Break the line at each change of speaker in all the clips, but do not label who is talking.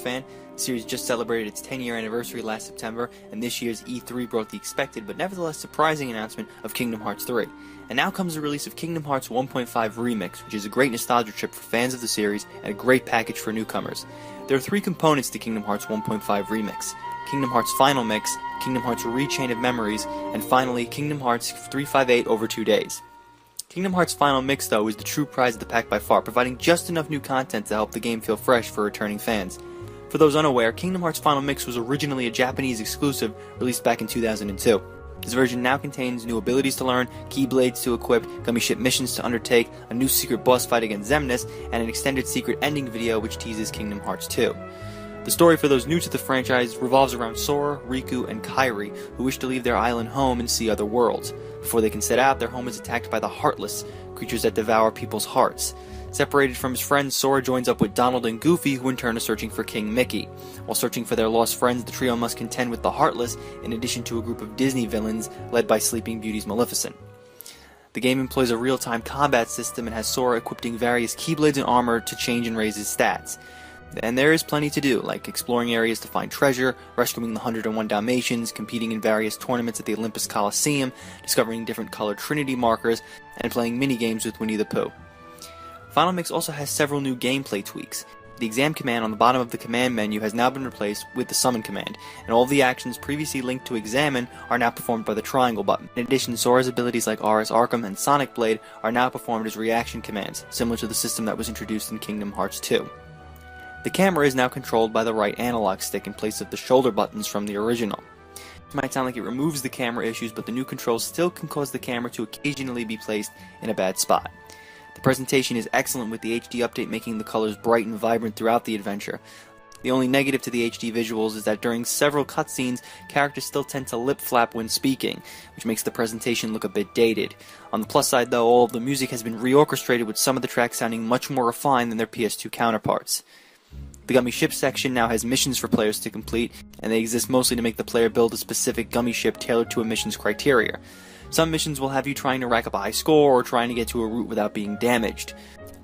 fan. The series just celebrated its 10-year anniversary last September, and this year's E3 brought the expected but nevertheless surprising announcement of Kingdom Hearts 3. And now comes the release of Kingdom Hearts 1.5 Remix, which is a great nostalgia trip for fans of the series and a great package for newcomers. There are three components to Kingdom Hearts 1.5 Remix: Kingdom Hearts Final Mix, Kingdom Hearts Rechain of Memories, and finally Kingdom Hearts 358 over 2 days. Kingdom Hearts Final Mix, though, is the true prize of the pack by far, providing just enough new content to help the game feel fresh for returning fans. For those unaware, Kingdom Hearts Final Mix was originally a Japanese exclusive released back in 2002. This version now contains new abilities to learn, keyblades to equip, gummy ship missions to undertake, a new secret boss fight against Xemnas, and an extended secret ending video which teases Kingdom Hearts 2. The story for those new to the franchise revolves around Sora, Riku, and Kairi, who wish to leave their island home and see other worlds. Before they can set out, their home is attacked by the Heartless, creatures that devour people's hearts. Separated from his friends, Sora joins up with Donald and Goofy, who in turn are searching for King Mickey. While searching for their lost friends, the trio must contend with the Heartless, in addition to a group of Disney villains led by Sleeping Beauty's Maleficent. The game employs a real-time combat system and has Sora equipping various keyblades and armor to change and raise his stats. And there is plenty to do, like exploring areas to find treasure, rescuing the 101 Dalmatians, competing in various tournaments at the Olympus Coliseum, discovering different colored Trinity markers, and playing minigames with Winnie the Pooh. Final Mix also has several new gameplay tweaks. The exam command on the bottom of the command menu has now been replaced with the summon command, and all of the actions previously linked to examine are now performed by the triangle button. In addition, Sora's abilities like RS Arkham and Sonic Blade are now performed as reaction commands, similar to the system that was introduced in Kingdom Hearts 2. The camera is now controlled by the right analog stick in place of the shoulder buttons from the original. It might sound like it removes the camera issues, but the new controls still can cause the camera to occasionally be placed in a bad spot. The presentation is excellent, with the HD update making the colors bright and vibrant throughout the adventure. The only negative to the HD visuals is that during several cutscenes, characters still tend to lip flap when speaking, which makes the presentation look a bit dated. On the plus side, though, all of the music has been reorchestrated, with some of the tracks sounding much more refined than their PS2 counterparts. The gummy ship section now has missions for players to complete, and they exist mostly to make the player build a specific gummy ship tailored to a mission's criteria. Some missions will have you trying to rack up a high score or trying to get to a route without being damaged.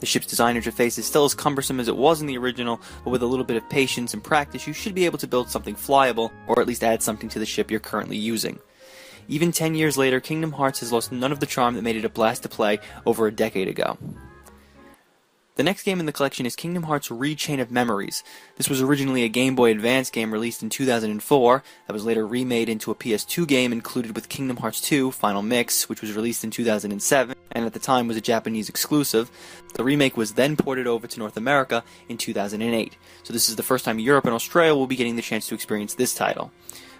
The ship's design interface is still as cumbersome as it was in the original, but with a little bit of patience and practice you should be able to build something flyable, or at least add something to the ship you're currently using. Even 10 years later, Kingdom Hearts has lost none of the charm that made it a blast to play over a decade ago. The next game in the collection is Kingdom Hearts Rechain of Memories. This was originally a Game Boy Advance game released in 2004 that was later remade into a PS2 game included with Kingdom Hearts 2 Final Mix, which was released in 2007 and at the time was a Japanese exclusive. The remake was then ported over to North America in 2008. So this is the first time Europe and Australia will be getting the chance to experience this title.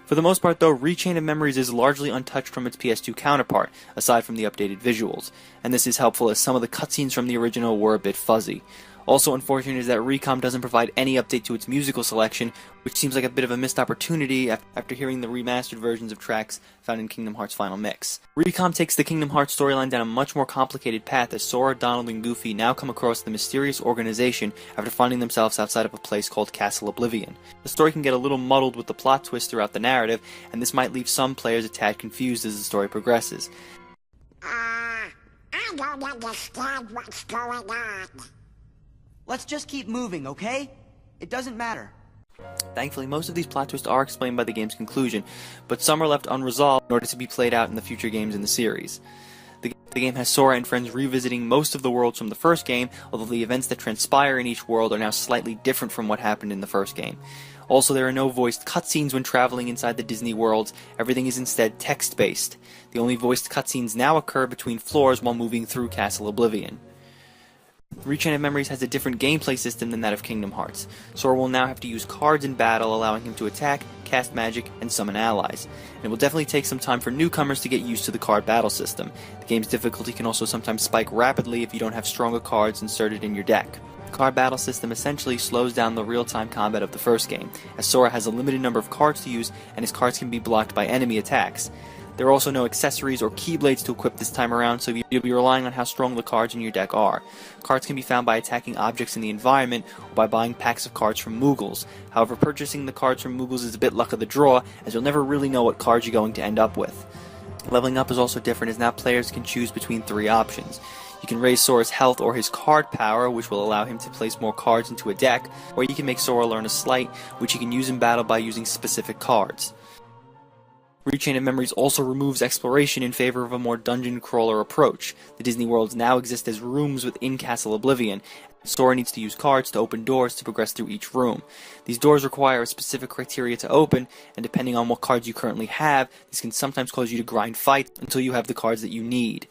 For the most part, though, Rechain of Memories is largely untouched from its PS2 counterpart, aside from the updated visuals, and this is helpful as some of the cutscenes from the original were a bit fuzzy. Also unfortunate is that Recom doesn't provide any update to its musical selection, which seems like a bit of a missed opportunity after hearing the remastered versions of tracks found in Kingdom Hearts Final Mix. Recom takes the Kingdom Hearts storyline down a much more complicated path as Sora, Donald, and Goofy now come across the mysterious organization after finding themselves outside of a place called Castle Oblivion. The story can get a little muddled with the plot twists throughout the narrative, and this might leave some players a tad confused as the story progresses.
I don't understand what's going on.
Let's just keep moving, okay? It doesn't matter.
Thankfully, most of these plot twists are explained by the game's conclusion, but some are left unresolved in order to be played out in the future games in the series. The game has Sora and friends revisiting most of the worlds from the first game, although the events that transpire in each world are now slightly different from what happened in the first game. Also, there are no voiced cutscenes when traveling inside the Disney worlds. Everything is instead text-based. The only voiced cutscenes now occur between floors while moving through Castle Oblivion. Rechain of Memories has a different gameplay system than that of Kingdom Hearts. Sora will now have to use cards in battle, allowing him to attack, cast magic, and summon allies. And it will definitely take some time for newcomers to get used to the card battle system. The game's difficulty can also sometimes spike rapidly if you don't have stronger cards inserted in your deck. The card battle system essentially slows down the real-time combat of the first game, as Sora has a limited number of cards to use, and his cards can be blocked by enemy attacks. There are also no accessories or keyblades to equip this time around, so you'll be relying on how strong the cards in your deck are. Cards can be found by attacking objects in the environment or by buying packs of cards from Moogles. However, purchasing the cards from Moogles is a bit luck of the draw, as you'll never really know what cards you're going to end up with. Leveling up is also different, as now players can choose between 3 options. You can raise Sora's health or his card power, which will allow him to place more cards into a deck, or you can make Sora learn a sleight, which he can use in battle by using specific cards. Rechain of Memories also removes exploration in favor of a more dungeon crawler approach. The Disney worlds now exist as rooms within Castle Oblivion. Sora needs to use cards to open doors to progress through each room. These doors require a specific criteria to open, and depending on what cards you currently have, this can sometimes cause you to grind fights until you have the cards that you need.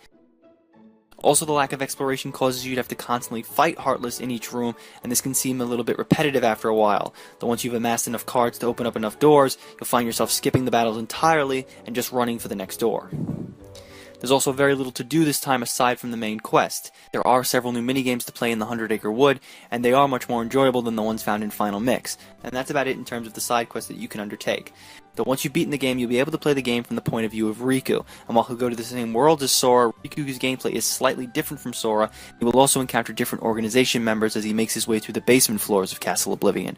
Also, the lack of exploration causes you to have to constantly fight Heartless in each room, and this can seem a little bit repetitive after a while. Though once you've amassed enough cards to open up enough doors, you'll find yourself skipping the battles entirely and just running for the next door. There's also very little to do this time aside from the main quest. There are several new minigames to play in the 100 Acre Wood, and they are much more enjoyable than the ones found in Final Mix. And that's about it in terms of the side quests that you can undertake. Though once you've beaten the game, you'll be able to play the game from the point of view of Riku. And while he'll go to the same world as Sora, Riku's gameplay is slightly different from Sora. He will also encounter different organization members as he makes his way through the basement floors of Castle Oblivion.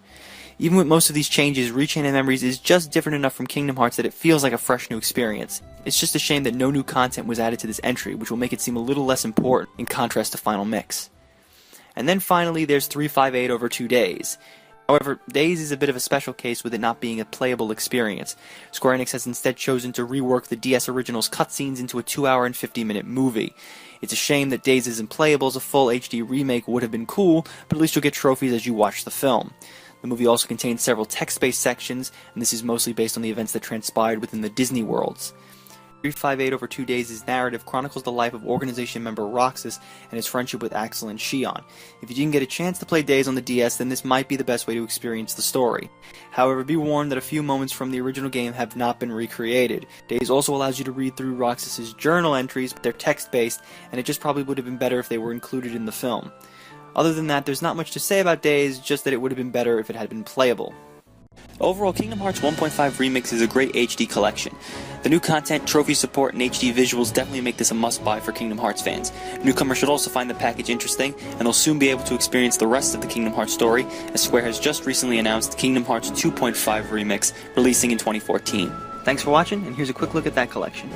Even with most of these changes, Rechain of Memories is just different enough from Kingdom Hearts that it feels like a fresh new experience. It's just a shame that no new content was added to this entry, which will make it seem a little less important in contrast to Final Mix. And then finally, there's 358 over 2 days. However, Days is a bit of a special case with it not being a playable experience. Square Enix has instead chosen to rework the DS Originals cutscenes into a 2-hour and 50-minute movie. It's a shame that Days isn't playable, as a full HD remake would have been cool, but at least you'll get trophies as you watch the film. The movie also contains several text-based sections, and this is mostly based on the events that transpired within the Disney worlds. 358 over 2 days' narrative chronicles the life of organization member Roxas and his friendship with Axel and Shion. If you didn't get a chance to play Days on the DS, then this might be the best way to experience the story. However, be warned that a few moments from the original game have not been recreated. Days also allows you to read through Roxas' journal entries, but they're text-based, and it just probably would have been better if they were included in the film. Other than that, there's not much to say about Days, just that it would have been better if it had been playable. Overall, Kingdom Hearts 1.5 Remix is a great HD collection. The new content, trophy support, and HD visuals definitely make this a must-buy for Kingdom Hearts fans. Newcomers should also find the package interesting, and they'll soon be able to experience the rest of the Kingdom Hearts story, as Square has just recently announced Kingdom Hearts 2.5 Remix, releasing in 2014. Thanks for watching, and here's a quick look at that collection.